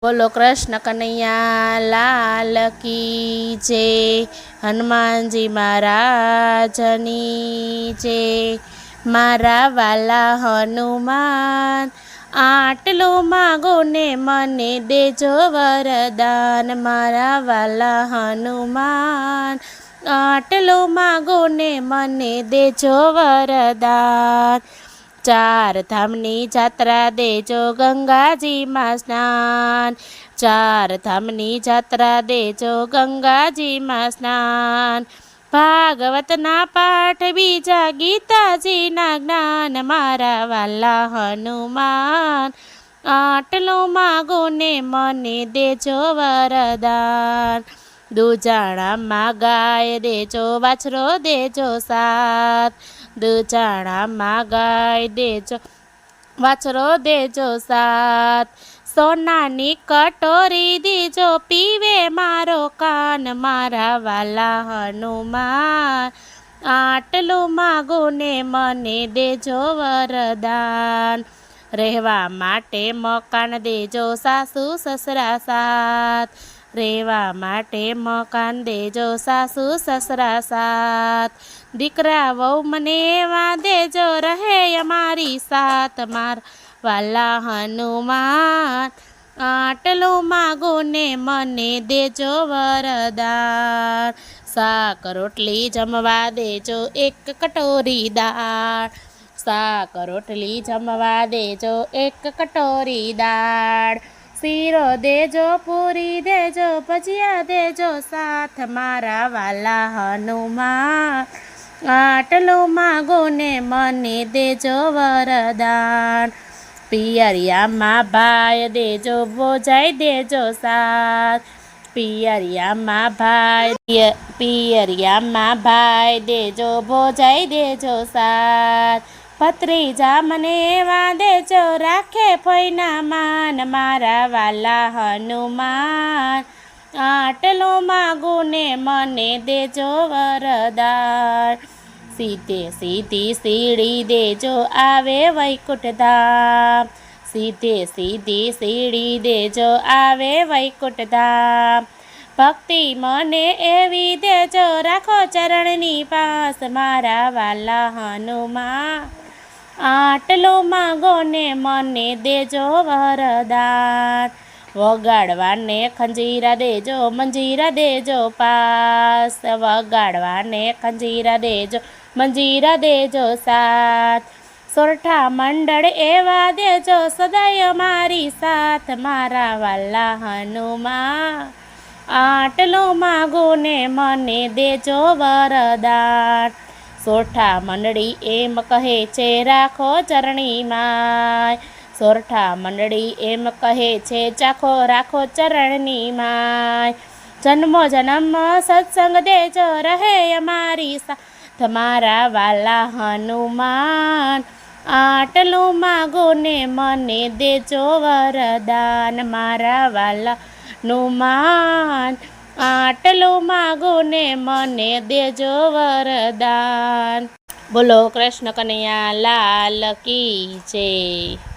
બોલો કૃષ્ણ કનૈયા લાલ કી જય, હનુમાનજી મહારાજની જય। મારા વાલા હનુમાન, આટલું માગો ને મને દેજો વરદાન। મારા વાલા હનુમાન, આટલું માગો ને મને દેજો વરદાન। ચાર ધામની જાત્રા દેજો ગંગાજીમાં સ્નાન। ચાર ધામની જાત્રા દેજો ગંગાજીમાં સ્નાન। ભાગવતના પાઠ બીજા ગીતાજીના જ્ઞાન। મારા વાલા હનુમાન, આટલું માગો ને મને દેજો વરદાન। દુજાણામાં ગાય દેજો, વાછરો દેજો સાત। દુજાણામાં ગાય દેજો, વાછરો દેજો સાત। સોનાની કટોરી દીજો, પીવે મારો કાન। મારા વાલા હનુમાન, આટલું માગો ને મને દેજો વરદાન। રહેવા માટે મકાન દેજો, સાસુ સસરા સાત। રહેવા માટે મકાન દેજો, સાસુ સસરા સાત। દીકરા વહુ મને એવા દેજો, રહે અમારી સાથ। મારા વાલા હનુમાન, આટલું માગો ને મને દેજો વરદાન। શાક રોટલી જમવા દેજો, એક કટોરી દાળ। શાક રોટલી જમવા દેજો, એક કટોરી દાળ। શીરો દેજો, પૂરી દેજો, ભજીયા દેજો સાથ। મારા વાલા હનુમાન, આટલું માગો ને મને દેજો વરદાન। પિયરિયામાં ભાઈ દેજો, ભોજાઈ દેજો સાથ। પિયરિયામાં ભાઈ દેજો, ભોજાઈ દેજો સાથ। ભત્રીજા મને એવા દેજો, રાખે ફોઈના માન। મારા વાલા હનુમાન, આટલું માગો ને મને દેજો વરદાન। સીધે સીધી સીડી દેજો, આવે વૈકુંઠ ધામ। સીધે સીધી સીડી દેજો, આવે વૈકુંઠ ધામ। ભક્તિ મને એવી દેજો, રાખો ચરણની પાસ। મારા વાલા હનુમાન, આટલું માગો ને મને દેજો વરદાન। વગાડવાને ખંજીરા દેજો, મંજીરા દેજો પાસ। વગાડવાને ખંજીરા દેજો, મંજીરા દેજો સાથ। સોરઠા મંડળ એવા દેજો, સદાય મારી સાથ। મારા વાલા હનુમાન, આટલું માગો ને મને દેજો વરદાન। સોરઠા મંડળી એમ કહે છે, રાખો ચરણી માય। સોરઠા મંડળી એમ કહે છે, ચાખો રાખો ચરણની માય। જન્મો જન્મ સત્સંગ દેજો, રહે અમારી સાથ। મારા વાલા હનુમાન, આટલું માગો ને મને દેજો વરદાન। મારા વાલા હનુમાન, આટલું માગો ને મને દેજો વરદાન। બોલો કૃષ્ણ કનૈયા લાલ કી જય।